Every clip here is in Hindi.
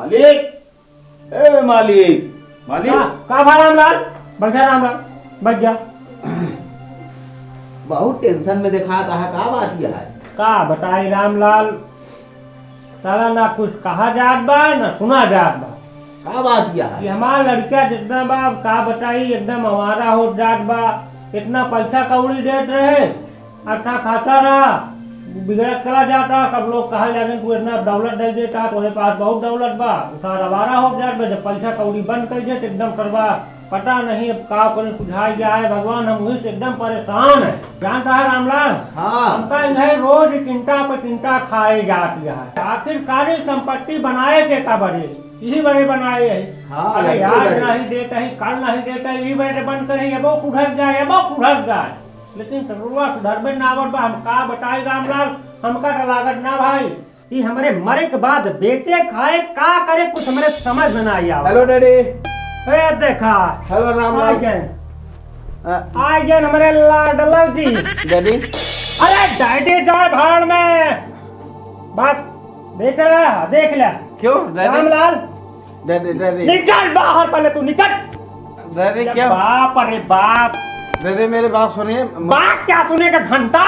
मालिक, ए मालिक, मालिक का भा रामलाल? बढ़िया रामलाल, बढ़ जा। बहुत टेंशन में दिखाता है, का बात यह है? का बताई रामलाल, साला ना कुछ कहा जात बा ना सुना जात बा। का बात यह है? कि हमारा लड़का जितना बा का बताई एकदम हमारा हो जात बा। इतना पैसा कौड़ी देते रहे, अच्छा खाता रहा, बिगड़त चला जाता। सब लोग कहा जाते तू इतना दौलत दे देता, तुम्हारे पास बहुत दौलत बा, सारा आवारा हो जात बा। जब पैसा कौड़ी बंद कर दे एकदम करवा पता नहीं अब का करे सुझाई जाए भगवान। हम वही से एकदम परेशान है। जानता है रामलाल, हाँ हमका इन्हें रोज चिंता पर चिंता खाए जाती है। आखिरकारी संपत्ति बनाए के का बड़े यही बड़े बनाए है। हाँ, अरे यार नहीं देते ही, कल नहीं देते यही बड़े बंद करे, ये वो सुधर जाए, वो सुधर जाए। लेकिन सरुआ सुधर में ना बा। हम का बताए रामलाल, हमका तो लागत ना भाई कि हमारे मरे के बाद बेचे खाए का करे कुछ हमारे समझ में ना आया। Hello daddy. ए देखा, हेलो रामलाल। आ गए हमारे लाडला जी। डैडी। अरे डैडी जाए भाड़ में, बस देख रहा, देख ले। क्यों डैडी? रामलाल डैडी डैडी निकल बाहर, पहले तू निकल। डैडी क्या? बाप अरे बाप। डैडी मेरी बात सुनिए। बात क्या सुनेगा घंटा?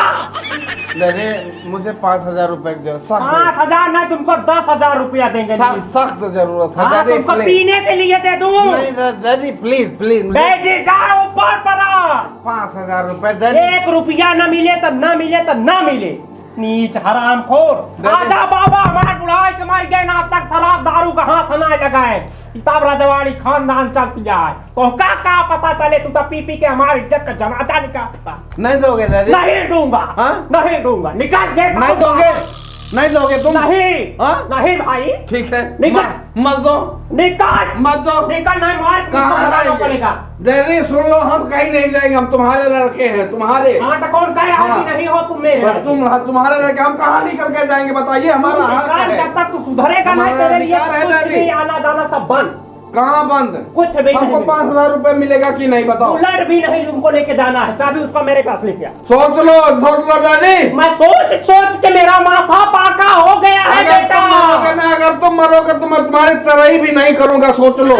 डैडी मुझे 5,000 रुपए की जरूरत। 5,000 नहीं, तुमको 10,000 रुपया देंगे। सख्त जरूरत है हाँ, डैडी। तुमको पीने के लिए दे दूं। नहीं डैडी प्लीज प्लीज। डैडी जाओ ऊपर पड़ा। 5,000 रुपए डैडी। 1 रुपया न मिले तो न मिले तो न मिले। नीच हराम खोर। आजा बाबा, हमारे बुढ़ाई के मर गए ना तक शराब दारू का हाथ ना लगाए। किताब राजवाड़ी खानदान चलती जाए तो का पता चले तू तो पी पी के हमारी इज्जत का जनाजा निकालता। नहीं दोगे डैडी? नहीं दूंगा। हाँ? नहीं दूंगा, निकाल दे। नहीं दोगे? नहीं दोगे तुम? नहीं। हाँ? नहीं भाई। ठीक है निकल। मत दो, निकाल मत दो। निकल, नहीं मार कहाँ जाना पड़ेगा। डैडी सुन लो, हम कहीं नहीं जाएंगे, हम तुम्हारे लड़के हैं, तुम्हारे। हाँ तो कौन कह रहा हाँ। है नहीं हो तुम मेरे? तुम्हारे लड़के, हम कहाँ निकल के जाएंगे बताइए? हमारा हाल क्या है? जब तक तू सुधरेगा नहीं हमारा तेरे लिए अधिकार है कुछ डैडी। भी आना जाना सब बंद। कहाँ बंद? कुछ भी हमको नहीं। 5,000 रुपए मिलेगा कि नहीं बताओ? बुलेट भी नहीं तुमको लेके जाना है, चाबी उसका मेरे पास लेके आ। सोच लो डैडी। मैं सोच के मेरा माथा पाका हो गया है बेटा। अगर तुम मरोगे तो मैं तुम्हारी तरह भी नहीं करूंगा, सोच लो।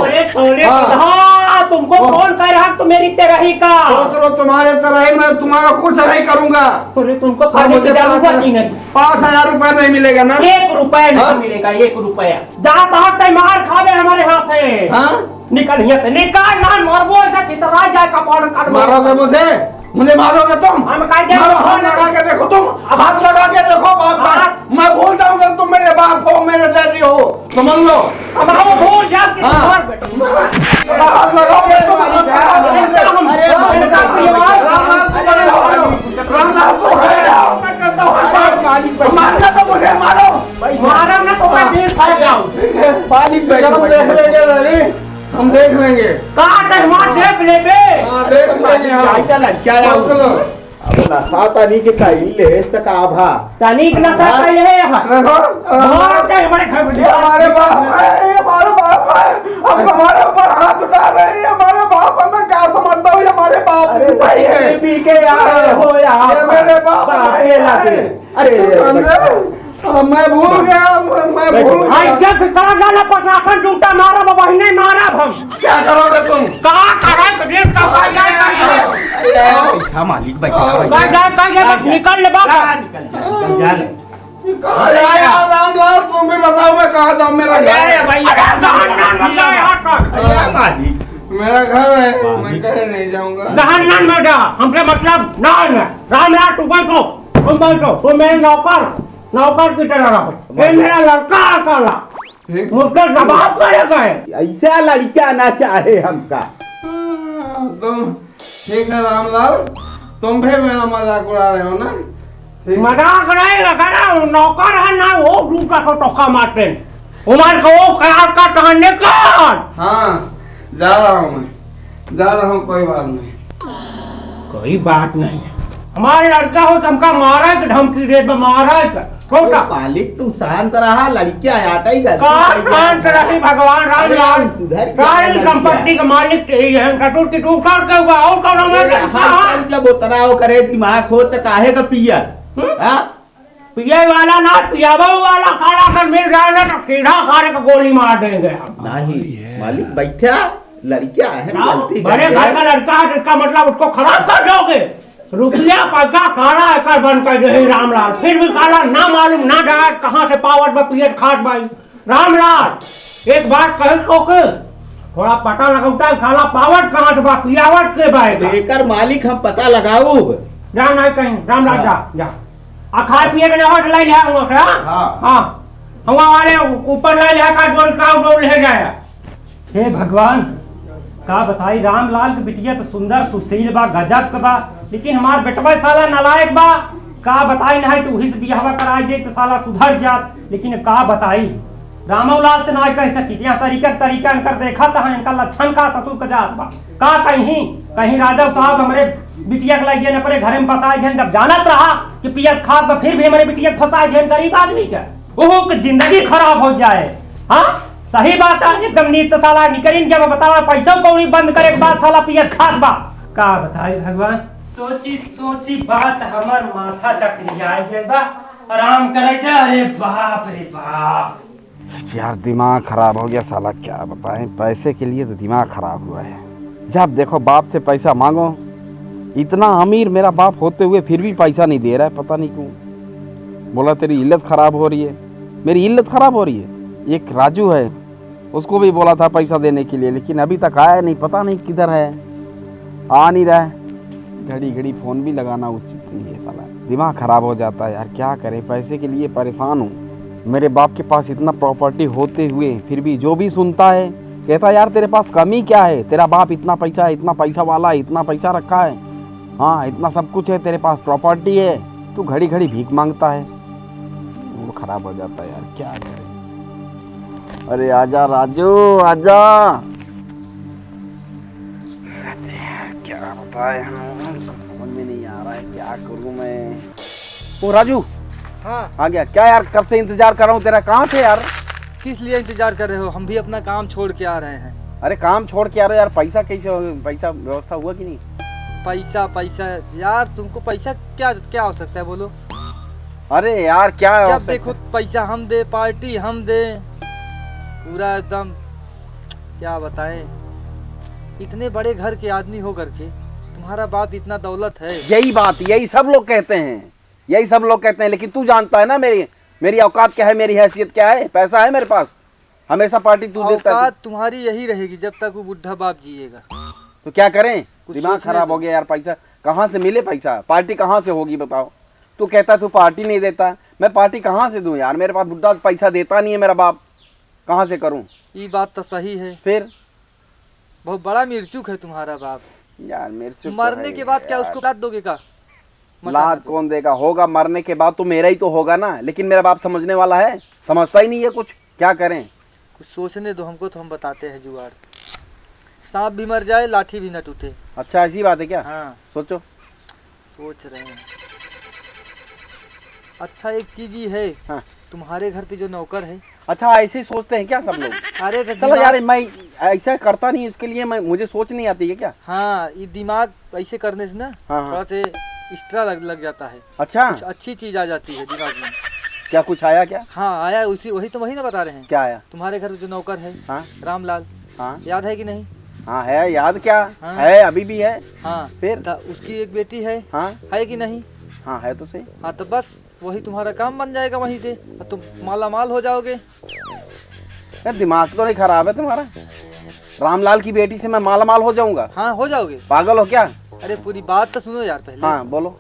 हाँ, तुमको कौन कह रहा तू मेरी तरही का? सोच लो, तुम्हारे तरह ही मैं तुम्हारा कुछ नहीं करूंगा। तुमको खाने की जरूरत ही नहीं। 5,000 रुपए नहीं मिलेगा ना? 1 रुपया नहीं मिलेगा, 1 रुपया। जहाँ तहाँ मार खावे हमारे हाथ है। हाँ? निकल यहाँ से, निकाल ना मरबो ऐसा चितरा जाए कपाल काट। मारोगे मुझे मारोगे तुम? हम कह मारो, हाथ लगा के देखो तुम, हाथ लगा के देखो बाप का। मैं भूल जाऊंगा तुम मेरे बाप हो, मेरे डैडी हो, समझ लो। अब हम भूल जा कि हाँ। मार बेटा। हाथ लगाओगे तुम, मारना तो मुझे मारो। मारा ना तो मैं देख पाऊंगा। हम देख लेंगे। काट है मार देख ले बे। हाँ देख लेंगे हम। क्या खाता नहीं के कहिले तक आभा तनिक न कर पहले है। देखो मार दे हमारे घर में। ये हमारे बाप है, ये हमारे बाप है। अब हमारे ऊपर हाथ उठा रहे हैं, हमारे बाप है। मैं क्या समझता हूँ, ये हमारे बाप भाई है। पी के आए हो यार, ये मेरे बाप भाई है। अरे मैं भूल गया, मैं भूल हाय गया। जब करा गाना पटाखन जूता मारा बाबा ही नहीं मारा हम। क्या करोगे तुम? कहा करे बजेट का भाई बैठा मालिक बैठा निकल ले बाबा। निकल जा ले। कहाँ जाया रामलाल? तुम भी बताओ मैं कहाँ जाऊँ? मेरा घर है, मालिक मेरा घर है, मैं कहीं नहीं जाऊँगा। दहन में जा, हमसे मतलब ना है। रामलाल तू बैठो, तुम बैठो, तुम मेरे नौकर की तरह रहो। ये मेरा लड़का अकेला मुझसे जवाब करेगा। ऐसा लड़का ना चाहे हमका। तुम ठीक है रामलाल, तुम भी मेरा मजाक उड़ा रहे हो ना? मजाक नहीं लगा ना, नौकर है ना वो दूसरा को टोका मारते उमर को खराब का कहने का। हाँ जा रहा हूँ, मैं जा रहा हूँ, कोई बात नहीं। कोई बात नहीं है। हमारे लड़का हो तुमका मारा है धमकी रेट में मारा है छोटा। मालिक तू शांत रहा, लड़कियां आटा ही शांत रही भगवान राम राम। सारी संपत्ति का मालिक यही है। कटोर की टूट के हुआ और कौन जब उतरा वो करे दिमाग हो तो काहे का पिया। पिए वाला ना पियाबो वाला खाना अगर मिल जाए ना तो सीधा खाने का गोली मार देंगे हम। नहीं मालिक बैठा, लड़का है, गलती बड़े कर घर गया। का लड़का है, इसका मतलब उसको खराब कर दोगे। रुपया पैसा काला एकर बन कर रहे रामलाल, फिर भी काला ना मालूम ना जाए कहाँ से पावट में पियत खाट भाई। रामलाल एक बात कह तो के थोड़ा पता लगाता है साला पावट कहाँ से बा पियावट के बाएगा। लेकर मालिक हम पता लगाऊ। जा नहीं कहीं रामलाल जा जा आ खाए पिए के नहीं ले जाए वहाँ से। हाँ। हाँ हवा वाले ऊपर ले जाकर डोल ले जाए। हे भगवान का बताई रामलाल के बिटिया तो सुंदर सुशील बा गजब का बा, लेकिन हमार बेटवा साला नालायक बा। का बताई नहीं तो वही से बियाहवा कराई दे तो साला सुधर जात, लेकिन का बताई रामलाल से ना कह सकी। यहाँ तरीका इनकर देखा था इनका लक्षण का ससुर का जात बा। का कहीं राजा साहब हमारे बिटिया के लाइए न पड़े घर में फंसाए गए, जब जानत रहा कि पियत खाद बा फिर भी हमारे बिटिया फंसाए गए गरीब आदमी का वो जिंदगी खराब हो जाए। हाँ सही बात है एकदम नीत साला निकरीन जब बता पैसा कौड़ी बंद करे के बाद साला पियत खाद बा। का बताई भगवान सोची सोची बात हमार माथा चकरिया गया बा। आराम करे दे। अरे बाप रे बाप यार दिमाग खराब हो गया साला, क्या बताएं। पैसे के लिए तो दिमाग खराब हुआ है। जब देखो बाप से पैसा मांगो, इतना अमीर मेरा बाप होते हुए फिर भी पैसा नहीं दे रहा है, पता नहीं क्यों। बोला तेरी इल्लत खराब हो रही है, मेरी इल्लत खराब हो रही है। एक राजू है उसको भी बोला था पैसा देने के लिए, लेकिन अभी तक आया नहीं, पता नहीं किधर है, आ नहीं रहा है। घड़ी घड़ी फ़ोन भी लगाना उचित नहीं है साला, दिमाग खराब हो जाता है यार। क्या करें, पैसे के लिए परेशान हूँ। मेरे बाप के पास इतना प्रॉपर्टी होते हुए फिर भी जो भी सुनता है कहता यार तेरे पास कमी क्या है, तेरा बाप इतना पैसा वाला है, इतना पैसा रखा है, हाँ इतना सब कुछ है तेरे पास, प्रॉपर्टी है, तू घड़ी घड़ी भीख मांगता है। वो खराब हो जाता है यार, क्या करें। अरे आजा राजू आजा। क्या बताए समझ में नहीं आ रहा है, क्या करूं मैं। ओ राजू हाँ आ गया क्या यार, कब से इंतजार कर रहा हूँ तेरा। कहाँ थे यार। किस लिए इंतजार कर रहे हो? हम भी अपना काम छोड़ के आ रहे हैं। अरे काम छोड़ के आ रहे हो यार, पैसा कैसे, पैसा व्यवस्था हुआ कि नहीं। पैसा यार तुमको पैसा क्या क्या हो सकता है बोलो। अरे यार क्या जब आवश्यक देखो है? पैसा हम दे, पार्टी हम दे, पूरा एकदम क्या बताएं। इतने बड़े घर के आदमी हो करके तुम्हारा बाप इतना दौलत है। यही बात, यही सब लोग कहते हैं, यही सब लोग कहते हैं, लेकिन तू जानता है ना मेरी औकात क्या है, मेरी हैसियत क्या है। पैसा है मेरे पास, हमेशा पार्टी तू देता है। औकात तुम्हारी यही रहेगी जब तक वो बुढ़ा बाप जिएगा। तो क्या करें, दिमाग सोचने खराब दो। हो गया यार। पैसा कहाँ से मिले, पैसा पार्टी कहाँ से होगी बताओ। तू कहता तू पार्टी नहीं देता, मैं पार्टी कहाँ से दूं यार। मेरे पास बुढ़ा पैसा देता नहीं है मेरा बाप, कहाँ से करूं। ये बात तो सही है, फिर बहुत बड़ा मिर्चुक है तुम्हारा बाप। यार मेरे से मरने के बाद क्या उसको लाद दोगे का? लाद कौन देगा, होगा मरने के बाद तो मेरा ही तो होगा ना। लेकिन मेरा बाप समझने वाला है, समझता ही नहीं है कुछ, क्या करें। कुछ सोचने दो हमको, तो हम बताते हैं जुगाड़। सांप भी मर जाए लाठी भी न टूटे। अच्छा ऐसी बात है क्या। हाँ सोचो। सोच रहे हैं। अच्छा एक चीज ही है, हाँ। तुम्हारे घर पे जो नौकर है। अच्छा ऐसे ही सोचते हैं क्या सब लोग। अरे तो चलो दिमाग- यार मैं ऐसा करता नहीं, इसके लिए मुझे सोच नहीं आती है क्या। हाँ ये दिमाग ऐसे करने से ना हाँ, हाँ। थोड़ा से एक्स्ट्रा लग जाता है, अच्छा कुछ अच्छी चीज आ जाती है दिमाग में। क्या कुछ आया क्या। हाँ आया, उसी वही ना बता रहे हैं। क्या आया। तुम्हारे घर में जो नौकर है हाँ रामलाल, हाँ याद है कि नहीं? हाँ है याद, क्या हाँ। है, अभी भी है। हाँ फिर उसकी एक बेटी है हाँ कि नहीं? हाँ है तो सही। हाँ तो बस वही तुम्हारा काम बन जाएगा वहीं से, और तुम माला माल हो जाओगे। यार दिमाग तो नहीं खराब है तुम्हारा। रामलाल की बेटी से मैं माला माल हो जाऊंगा। हाँ हो जाओगे। पागल हो क्या। अरे पूरी बात तो सुनो यार पहले। हाँ बोलो।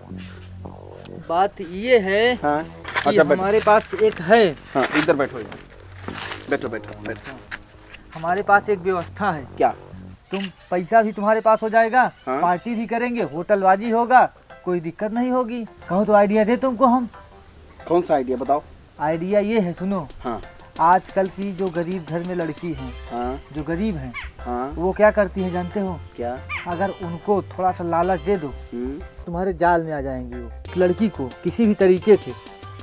बात ये है हाँ कि अच्छा बैठो। हमारे पास एक है, हाँ इधर बैठो यार, बैठो बैठो बैठो। हमारे पास एक व्यवस्था है। क्या। तुम पैसा भी तुम्हारे पास हो जाएगा, हाँ। पार्टी भी करेंगे, होटलबाजी होगा, कोई दिक्कत नहीं होगी। कहो तो आइडिया दे तुमको हम। कौन सा आइडिया बताओ। आइडिया ये है सुनो, हाँ आजकल की जो गरीब घर में लड़की हैं, हाँ जो गरीब हैं, हाँ वो क्या करती है जानते हो? क्या। अगर उनको थोड़ा सा लालच दे दो, हम्म, तुम्हारे जाल में आ जाएंगी। वो लड़की को किसी भी तरीके से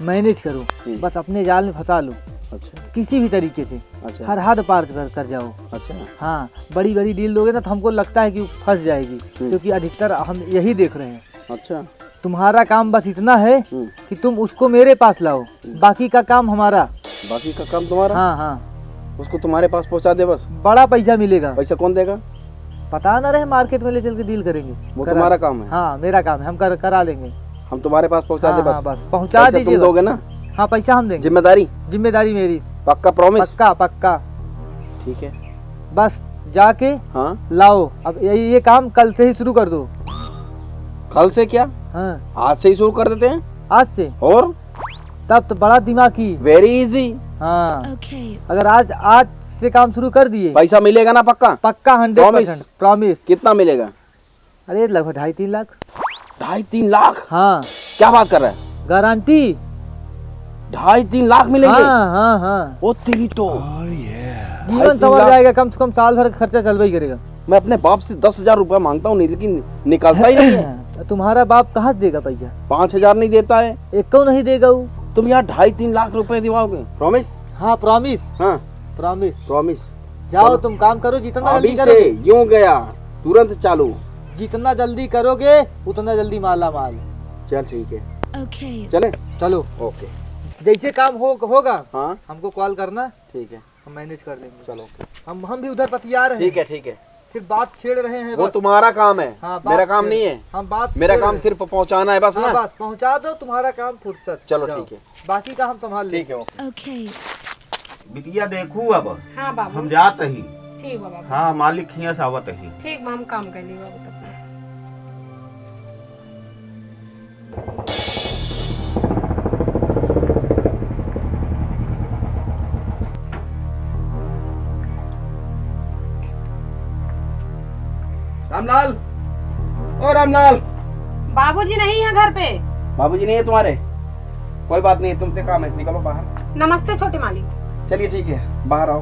मैनेज करो, बस अपने जाल में फंसा लो, अच्छा किसी भी तरीके से, अच्छा हर हद पार कर जाओ। अच्छा हाँ बड़ी बड़ी डील दोगे ना तो हमको लगता है कि वो फंस जाएगी, क्योंकि अधिकतर हम यही देख रहे हैं। अच्छा। तुम्हारा काम बस इतना है कि तुम उसको मेरे पास लाओ, बाकी का काम हमारा। बाकी का काम तुम्हारा? हाँ हाँ। उसको तुम्हारे पास पहुंचा दे बस। बड़ा पैसा मिलेगा। पैसा कौन देगा? पता ना रहे, मार्केट में ले चल के डील करेंगे। वो तुम्हारा काम है? हाँ मेरा काम है, हम करा देंगे। हम तुम्हारे पास पहुंचा दे बस। हाँ, बस पहुंचा दीजिए। तुम दोगे ना? हाँ पैसा हम देंगे। जिम्मेदारी मेरी। पक्का प्रॉमिस? पक्का। ठीक है, बस जाके हाँ लाओ। अब ये काम कल से ही शुरू कर दो। कल से क्या? हाँ आज से ही शुरू कर देते हैं। आज से? और तब तो बड़ा दिमागी। Very easy. हाँ अगर आज से काम शुरू कर दिए, पैसा मिलेगा ना? पक्का 100% प्रॉमिस। कितना मिलेगा? अरे लगभग 2.5-3 लाख। 2.5-3 लाख? हाँ। क्या बात कर रहा है? गारंटी। 2.5-3 लाख मिलेंगे? हाँ। ओ तेरी तो जीवन संवर जाएगा, कम से कम साल भर का खर्चा चलवा ही करेगा। मैं अपने बाप से 10,000 रुपया मांगता हूँ, लेकिन निकलता ही नहीं है। तुम्हारा बाप कहाँ से देगा पैसा? 5,000 नहीं देता है। एक को नहीं देगा वो। तुम यार 2.5-3 लाख रुपए दिवाओगे? प्रॉमिस? हाँ प्रॉमिस। हाँ प्रॉमिस। जाओ तुम काम करो, जितना अभी जल्दी से करोगे। यूं गया तुरंत चालू। जितना जल्दी करोगे उतना जल्दी माला माल। चल ठीक है, चले चलो। ओके, जैसे काम होगा हाँ हमको कॉल करना। ठीक है, हम मैनेज कर लेंगे। चलो हम भी उधर पतिया रहे हैं। ठीक है। सिर्फ बात छेड़ रहे हैं वो बस। तुम्हारा काम है। हाँ, बात मेरा काम छेड़- नहीं है। हम बात मेरा छेड़ काम रहे सिर्फ पहुंचाना है बस हैं। ना। हाँ, बस पहुंचा दो, तुम्हारा काम फुर्सत। चलो जाओ। ठीक है, बाकी का हम संभाल लेंगे। ठीक है, ओके। बिटिया देखू अब हाँ बाबू हम जात ही। ठीक बा बाबू। हाँ मालिक हिया से आवत ही। ठीक बा, हम काम कर ली बाबू तब। रामलाल, ओ रामलाल। बाबूजी नहीं है घर पे। बाबूजी नहीं है तुम्हारे? कोई बात नहीं, तुमसे काम है, निकलो बाहर। नमस्ते छोटे मालिक। चलिए ठीक है, बाहर आओ।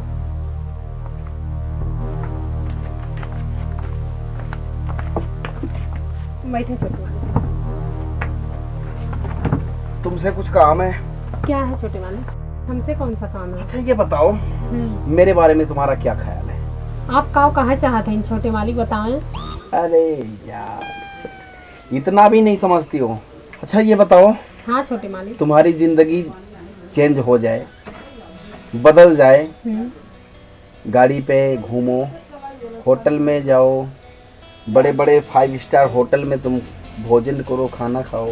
बैठे छोटे मालिक। तुमसे कुछ काम है। क्या है छोटे मालिक? हमसे कौन सा काम है? अच्छा ये बताओ, मेरे बारे में तुम्हारा क्या ख्याल है? आप काव कहाँ चाहते हैं छोटे मालिक, बताएं। अरे यार, इतना भी नहीं समझती हो। अच्छा ये बताओ, हाँ छोटे मालिक। तुम्हारी जिंदगी चेंज हो जाए, बदल जाए, गाड़ी पे घूमो, होटल में जाओ, बड़े बड़े 5 स्टार होटल में तुम भोजन करो, खाना खाओ,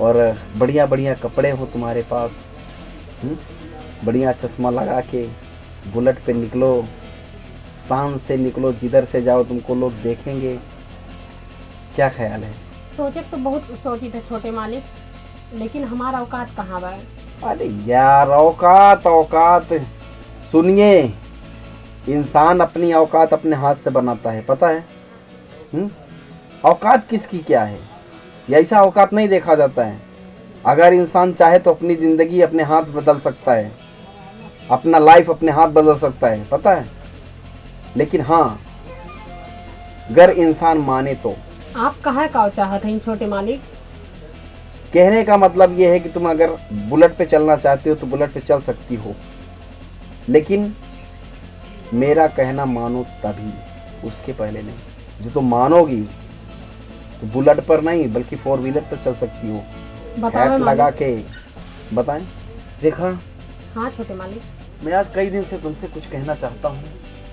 और बढ़िया बढ़िया कपड़े हो तुम्हारे पास, बढ़िया चश्मा लगा के बुलेट पे निकलो, शान से निकलो, जिधर से जाओ तुमको लोग देखेंगे। क्या ख्याल है? सोचे तो बहुत सोची थे छोटे मालिक, लेकिन हमारा औकात कहाँ बा? अरे यार, औकात सुनिए, इंसान अपनी औकात अपने हाथ से बनाता है, पता है? औकात किसकी क्या है, ऐसा औकात नहीं देखा जाता है। अगर इंसान चाहे तो अपनी ज़िंदगी अपने हाथ बदल सकता है, अपना लाइफ अपने हाथ बदल सकता है, पता है? लेकिन हाँ, अगर इंसान माने तो। आप कहाँ का चाहते हैं छोटे मालिक? कहने का मतलब ये है कि तुम अगर बुलेट पे चलना चाहते हो तो बुलेट पे चल सकती हो, लेकिन मेरा कहना मानो तभी, उसके पहले नहीं। जो तुम मानोगी तो बुलेट पर नहीं बल्कि 4 व्हीलर पर चल सकती हो, हैट लगा के। बताएं? देखा, हाँ छोटे मालिक। मैं आज कई दिन से तुमसे कुछ कहना चाहता हूँ,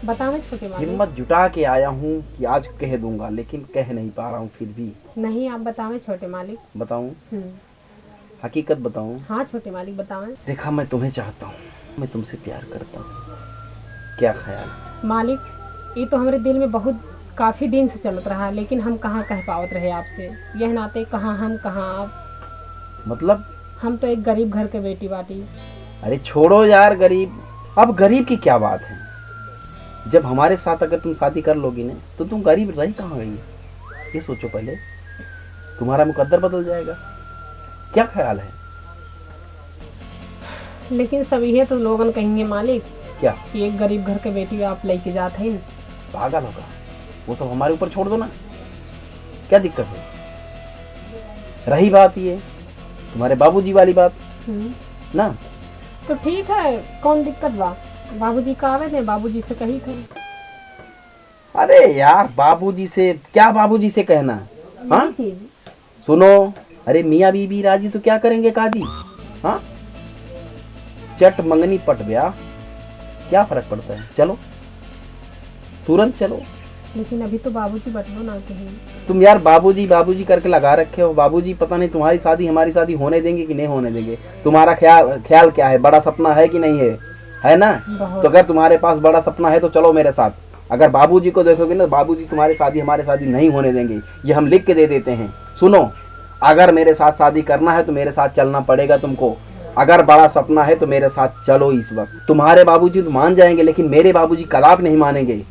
बताएं छोटे मालिक। हिम्मत जुटा के आया हूँ कि आज कह दूंगा, लेकिन कह नहीं पा रहा हूँ फिर भी। नहीं आप बताएं छोटे मालिक। बताऊँ? हकीकत बताऊँ? हाँ छोटे मालिक बताएं। देखा, मैं तुम्हें चाहता हूँ, मैं तुमसे प्यार करता हूँ। क्या ख्याल? मालिक, ये तो हमारे दिल में बहुत काफ़ी दिन से चलत रहा, लेकिन हम कहाँ कह पावत रहे आपसे। यह नाते कहाँ हम कहाँ आप। मतलब? हम तो एक गरीब घर के बेटी बाटी। अरे छोड़ो यार गरीब, अब गरीब की क्या बात है। जब हमारे साथ अगर तुम शादी कर लोगी ना तो तुम गरीब रही कहाँ गई, ये सोचो पहले। तुम्हारा मुकद्दर बदल जाएगा। क्या ख्याल है? लेकिन सभी है तो लोगन कहेंगे मालिक क्या कि एक गरीब घर के बेटी आप लेके जाते हैं। पागल होगा, वो सब हमारे ऊपर छोड़ दो ना, क्या दिक्कत है? रही बात ये तुम्हारे बाबूजी वाली बात ना, तो ठीक है, कौन दिक्कत बा? बाबूजी का आवे थे, बाबूजी से कही थे। अरे यार बाबूजी से क्या, बाबूजी से कहना? हाँ, चीज सुनो, अरे मियाँ बीबी राजी तो क्या करेंगे काजी? हाँ, चट मंगनी पट ब्याह, क्या फर्क पड़ता है? चलो तुरंत चलो। लेकिन अभी तो बाबूजी बटलो ना कहीं। तुम यार बाबूजी बाबूजी करके लगा रखे हो। बाबूजी पता नहीं तुम्हारी शादी हमारी शादी होने देंगे कि नहीं होने देंगे। तुम्हारा ख्याल क्या है? बड़ा सपना है कि नहीं है ना? तो अगर तुम्हारे पास बड़ा सपना है तो चलो मेरे साथ। अगर बाबूजी को देखोगे ना, बाबूजी तुम्हारी शादी हमारी शादी नहीं होने देंगे, ये हम लिख के दे देते हैं। सुनो, अगर मेरे साथ शादी करना है तो मेरे साथ चलना पड़ेगा तुमको। अगर बड़ा सपना है तो मेरे साथ चलो इस वक्त। तुम्हारे बाबूजी तो मान जाएंगे लेकिन मेरे बाबूजी कदापि नहीं मानेंगे।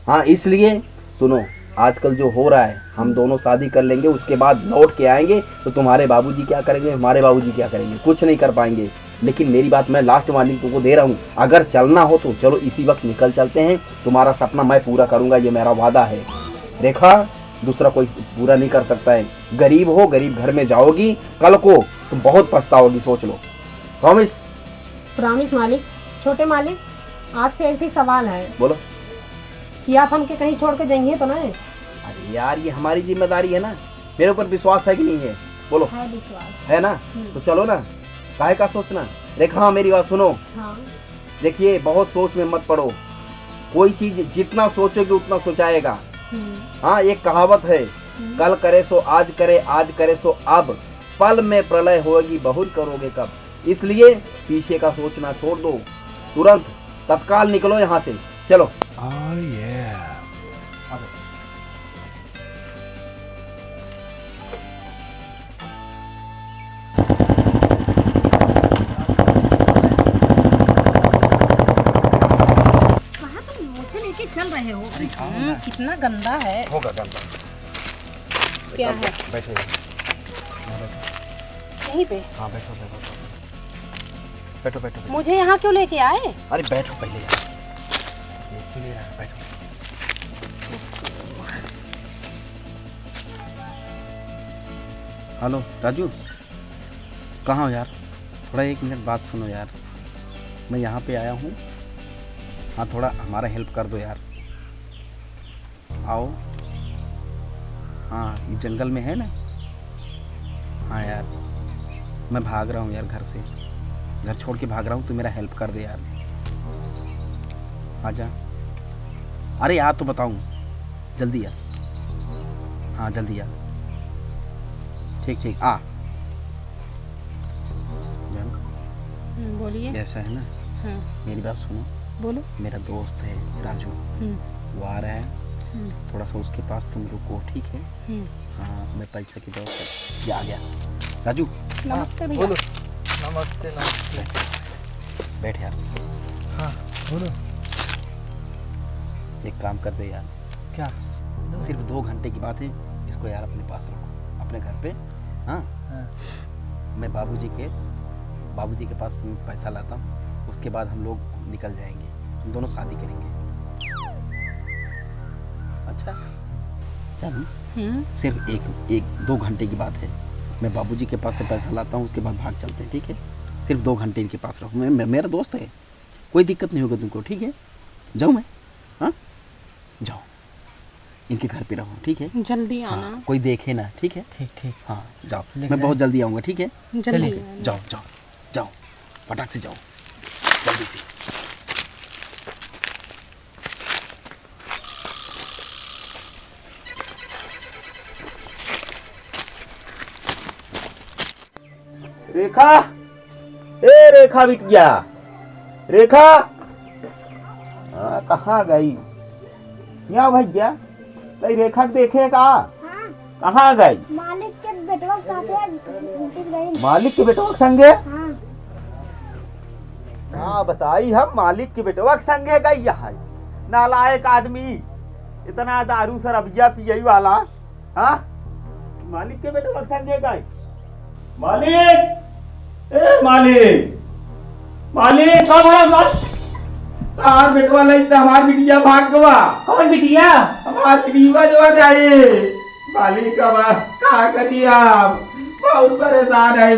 हाँ, इसलिए सुनो, आजकल जो हो रहा है, हम दोनों शादी कर लेंगे, उसके बाद लौट के आएंगे तो तुम्हारे बाबूजी क्या करेंगे, हमारे बाबूजी क्या करेंगे? कुछ नहीं कर पाएंगे। लेकिन मेरी बात मैं लास्ट वार्निंग तुमको दे रहा हूँ, अगर चलना हो तो चलो इसी वक्त निकल चलते हैं। तुम्हारा सपना मैं पूरा करूंगा, ये मेरा वादा है। रेखा, दूसरा कोई पूरा नहीं कर सकता है। गरीब हो, गरीब घर में जाओगी, कल को तुम बहुत पछताओगी, सोच लो। प्रॉमिस? प्रॉमिस मालिक। छोटे मालिक, आपसे एक ही सवाल है। बोलो। कि आप हमके कहीं छोड़ के जाइए तो नहीं? अरे यार, ये हमारी जिम्मेदारी है ना। मेरे ऊपर विश्वास है कि नहीं है? बोलो। है विश्वास। है ना? तो चलो ना, काहे का सोचना। रेखा, मेरी बात सुनो। हाँ। देखिए, बहुत सोच में मत पड़ो। कोई चीज जितना सोचोगे उतना सोचाएगा। हाँ, एक कहावत है, कल करे सो आज करे, आज करे सो अब, पल में प्रलय होगी, बहुत करोगे कब। इसलिए पीछे का सोचना छोड़ दो, तुरंत तत्काल निकलो यहाँ से। चलो। चल रहे हो? कितना गंदा है। होगा गंदा। क्या है? बैठो यहीं पे? हाँ, बैठो बैठो बैठो बैठो। मुझे यहाँ क्यों लेके आए? अरे बैठो पहले यार, बैठो। हेलो राजू, कहाँ हो यार? थोड़ा 1 मिनट बात सुनो यार। मैं यहाँ पे आया हूँ। हाँ, थोड़ा हमारा हेल्प कर दो यार। आओ। हाँ, ये जंगल में है ना। हाँ यार, मैं भाग रहा हूँ यार घर से, घर छोड़ के भाग रहा हूँ। तो मेरा हेल्प कर दे यार। आजा। अरे यार, तो बताऊँ, जल्दी यार। हाँ, जल्दी यार। ठीक ठीक, आ। बोलिए। ऐसा है ना, मेरी बात सुनो। बोलो। मेरा दोस्त है राजू, वो आ रहा है। थोड़ा सा उसके पास तुम रुको, ठीक है? हाँ, मैं पैसे की व्यवस्था। ये आ गया राजू। नमस्ते भैया। नमस्ते नमस्ते। बैठ यार। हाँ बोलो। एक काम कर दे यार। क्या? सिर्फ 2 घंटे की बात है, इसको यार अपने पास रखो, अपने घर पे। हाँ, मैं बाबूजी के पास पैसा लाता हूँ, उसके बाद हम लोग निकल जाएंगे, हम दोनों शादी करेंगे। अच्छा चल। सिर्फ 1-2 घंटे की बात है। मैं बाबूजी के पास से पैसा लाता हूँ, उसके बाद भाग चलते हैं, ठीक है? सिर्फ 2 घंटे इनके पास रहो। मेरा दोस्त है, कोई दिक्कत नहीं होगा तुमको, ठीक है? जाऊँ मैं? हाँ, जाओ, इनके घर पे रहो, ठीक है? जल्दी आना। हाँ, कोई देखे ना, ठीक है? ठीक ठीक। हाँ, जाओ, मैं बहुत जल्दी आऊँगा, ठीक है? जल्दी जाओ जाओ जाओ, फटाक से जाओ, जल्दी से। रेखा, ए रेखा बिटिया, रेखा। कहाँ गई? यहाँ भैया, तई रेखा देखे का? कहाँ गई? मालिक के बेटवा साथे घुस गई। मालिक के बेटवा के संगे? हाँ। हाँ, बताई हम मालिक के बेटवा के संगे गई है। नालायक आदमी, इतना दारू शराबिया पियई वाला। हाँ, मालिक के बेटवा के संगे गई। मालिक, ए मालिक, मालिक कब है? हमार बेटवा नहीं था, हमार बिटिया भाग गवा। कौन बिटिया? हमार बिटिया जो जाए। मालिक अब क्या करिए, आप बहुत परेशान है।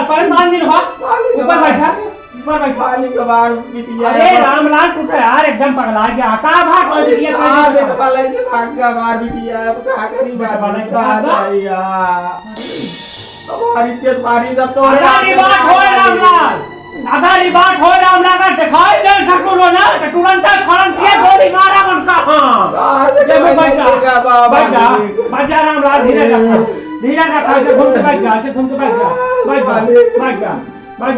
परेशान नहीं हुआ, ऊपर बैठा। पर बैठ। मालिक कबार बिटिया अरे रामलाल तू तो यार एकदम पगला गया। का भाग और बिटिया आ बेटा वाला के भाग कबार बिटिया का करी बात भैया हमारी इज्जत मारी तब तो अरे बात हो रामलाल, अगर बात हो रामलाल का दिखाई दे ठकुरो ना तो तुरंत फौरन के गोली मारा उनका। हां ये बच्चा रामलाल धीरे रखा से घूम के बैठ जा, से घूम के बैठ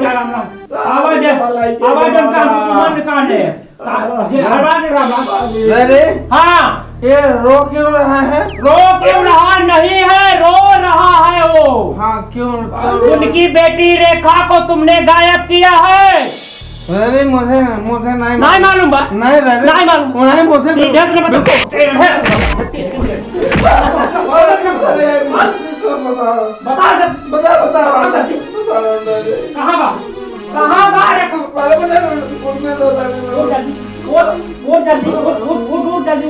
जा रामलाल। आवाज उनका मन निकाले ये हरवा दे रामलाल। अरे हाँ ये रो क्यों रहा है? रो क्यों रहा नहीं है, रो रहा है वो। हाँ क्यों उनकी बेटी रेखा को तुमने गायब किया है। अरे मुझे नहीं मालूम बा, नहीं मालूम नहीं मुझे सीधे से बता। कहाँ बा वो जल्दी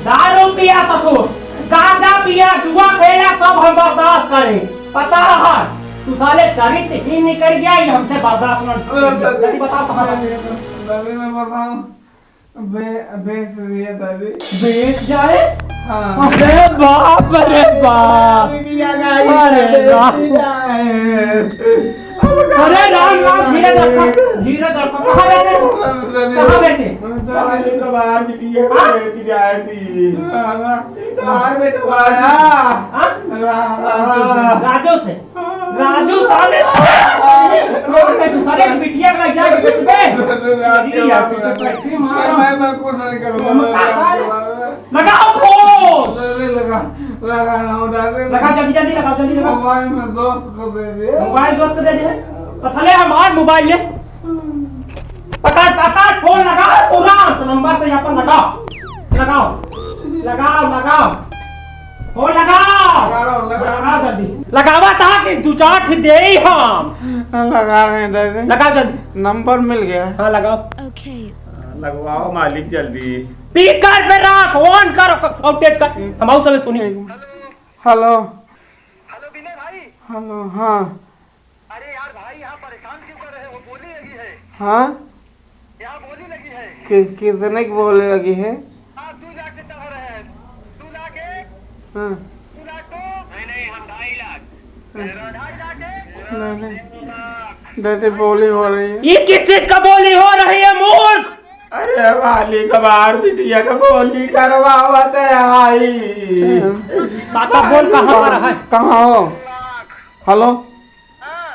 दारू पिया ससुर, गांजा पिया, जुआ खेला, सब हम बर्दाश्त करें। पता है तू साले चरित्रहीन निकल गया, ये हमसे बर्दाश्त नहीं। बताओ कहाँ मैं बताऊं बेच दिया दादी। बेच जाए? हाँ अरे बाप रे बाप। अरे राम धीरे रखो। कहाँ बेचे? कबार बिटिया राजू साले साले बिटिया का जाके बेचबे। मैं कुछ नहीं करूँगा। लगाओ फोन, लगा रहा हूँ दादी। लगा जल्दी लगाओ। मोबाइल में दोस्त को दे दिया। मोबाइल दोस्त को दे दे तो चले हमार मोबाइल ले पकड़ फोन लगा पूरा तो नंबर पे यहाँ पर लगाओ फोन लगाओ जल्दी लगावा था कि दो चार दे ही हम लगा रहे हैं दादी। लगाओ जल्दी, नंबर मिल गया। हाँ लगाओ। लगवाओ मालिक जल्दी। स्पीकर पे रख, ऑन करो और तेज कर, हम सब सुनिए। हेलो विनय भाई। हेलो हाँ। अरे यार भाई यहाँ परेशान क्यों कर रहे हो? बोली लगी है। हाँ यहाँ बोली लगी है। कितने की बोलने लगी है? हाँ 2 लाख से चढ़ रहे हैं। 2 लाख है। हाँ 2 लाख तो नहीं हम 2.5 लाख। 2.5 लाख है। नहीं दादी बोली हो रही है। ये किस चीज का बोली हो रही है मूर्ख? अरे मालिक कबार बिटिया का बोली करवावत है आई। साचा बोल कहाँ पर है? कहाँ हो? हेलो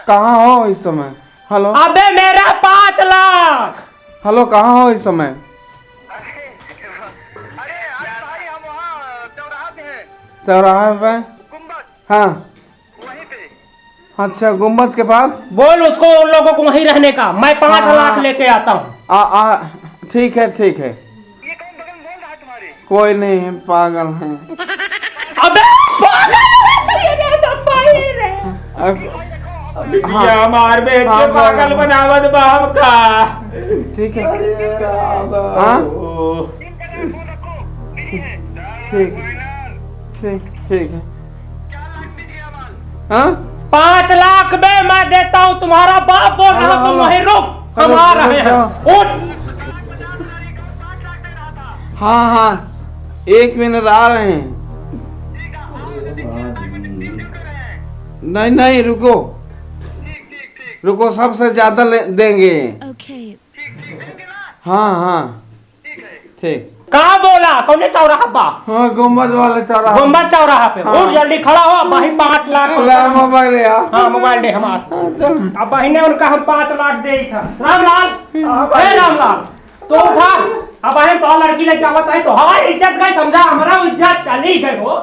कहाँ हो इस समय? हेलो अबे मेरा 5 लाख। हेलो कहाँ हो इस समय? अरे भाई हम वहाँ चौराहा पे हैं। चौराहे पे? गुम्बद हाँ वहीं पे। अच्छा गुम्बद के पास। बोल उसको उन लोगों को वहीं रहने का, मैं 5 हाँ। लाख लेके आता हूँ। ठीक है ये कौन बगल में बोल रहा है तुम्हारे? कोई नहीं है, पागल है। अबे बिटिया हमार बेटे पागल बनावत बाप का। ठीक है हाँ ठीक है हाँ 5 लाख बे मैं देता हूँ, तुम्हारा बाप बोल रहा तुम वहीं रुक, हम आ रहे हैं। उठ। हाँ 1 मिनट आ रहे हैं। नहीं रुको सबसे ज्यादा देंगे। हाँ ठीक। कहाँ बोला? कौन चौराहा बा? हाँ गुम्बद वाले चौराहा। गुम्बद चौराहा पे। हाँ। उठ जल्दी खड़ा हो, वहीं 5 लाख। मोबाइल यार। हाँ मोबाइल दे हमारा। अब बहने उनका हम 5 लाख दे ही था। रामलाल तो उठा। अब बहन तो लड़की लेके आवत है तो हमारी इज्जत गई, समझा? हमारा इज्जत चली गई वो।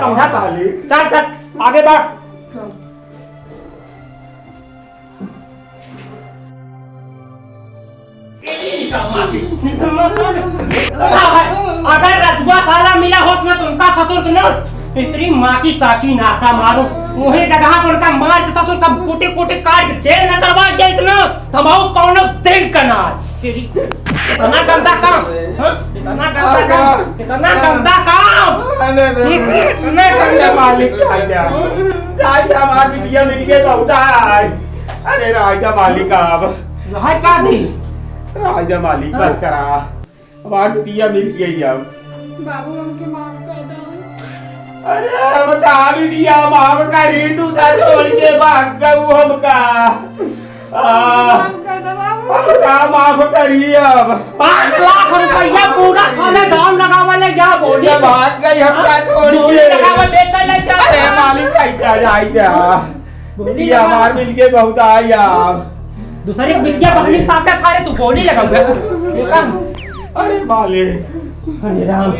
समझा? चल आगे बढ़। अगर रजुआ साला मिला होत में तो उनका ससुर न इतनी माँ की साकी नाका मारो वही जगह पर उनका मार के ससुर का कोटे काट जेल न करवा दिया इतना तबाऊ कौन दिन का नाच। तेरी इतना गंदा काम, हाँ? इतना गंदा काम, इतना गंदा काम, इतना गंदा मालिक राजा हमारी बिटिया मिल गई बहुत आए। अरे राजा मालिक अब है क्या दी? राजा मालिक बस करा, हमारी बिटिया मिल गई अब। बाबू हमके माफ कर दो। अरे हम कहा बिटिया माफ करी, तू तो छोड़ के भाग गऊ हमका। माफ कर दो बाबू। हमका माफ करी अब। 5 लाख रुपया पूरा खाने दाम लगावा ले जा बोली। ये भाग गई हमका छोड़ बोली के। लगावा देता ले जा। अरे मालिक कैसा जाए क्या? बिटिया हमार मिल गई बहुत आई अब। दूसरी बिटिया बहनी साथ खा रहे तू बोली लगाऊंगा। अरे मालिक, अरे राम,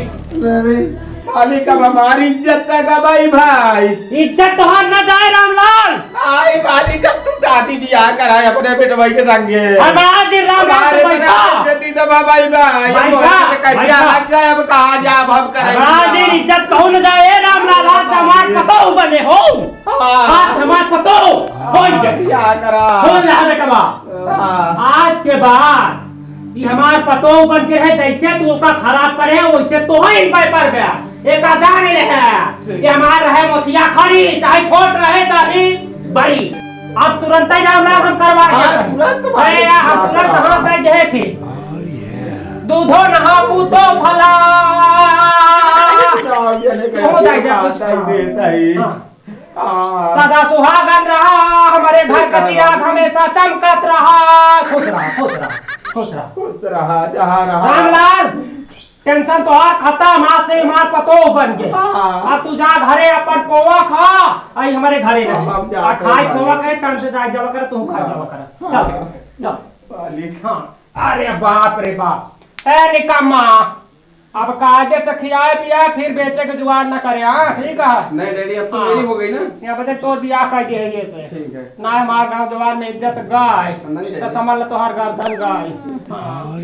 मालिक अब हमारी इज्जत तक गई भाई। इज्जत तोहार न जाए रामलाल। आए मालिक, अब तू शादी ब्याह कराए अपने बेटवाई के संगे। हमारा दिन रामलाल हमारे तो बिना बैठा। इज्जत तो भाई भाई भाई अब का, से कटिया भाई का। लग गए, अब कहा जा अब हम हमारा दिन करेंगे। इज्जत कहूँ न जाए रामलाल। आज समाज पतो बने हो, आज समाज पतो हो क्या करा? हो रहा बेटा बा। आज के बाद ये हमार पतो बन के है, जैसे तू का खराब करे वैसे तो है इन पर गया। एक जान ले है ये हमार रहे मोचिया खड़ी, चाहे छोट रहे चाहे बड़ी। अब तुरंत ही रामलाल हम करवा हाँ, तुरंत के मालिक हम तुरंत करवा। हाथ दे जे थे। दूधो नहा पूतो भला। सदा सुहागन रहा, हमारे घर का चिराग हमेशा चमकत रहा। खुश रहा, खुश रहा, खुश रहा। खुश रहा जहाँ रहा। रामलाल टेंशन तो और खत्म, हाथ से मार पतो बन गए। हाँ। अब तू जा घरे अपन पोवा खा, आई हमारे घरे अब रहे। जा और कर खाई भाई। पोवा खाए टाइम से जाए जावा कर, तू खा जावा कर। चल चल। मालिक हाँ, अरे बाप रे बाप। ए निकम्मा, अब कायदे से खियाए पियाए फिर बेचे के जुगाड़ न करे। हाँ ठीक है। नहीं डैडी, अब तो हाँ। मेरी हो गई ना। यहाँ बता तोर बियाह कर दिए ये से। ठीक है। ना हमार गांव जवार में इज्जत गाय, नहीं तो समझ लो तोहर गर्दन गाय। हाँ।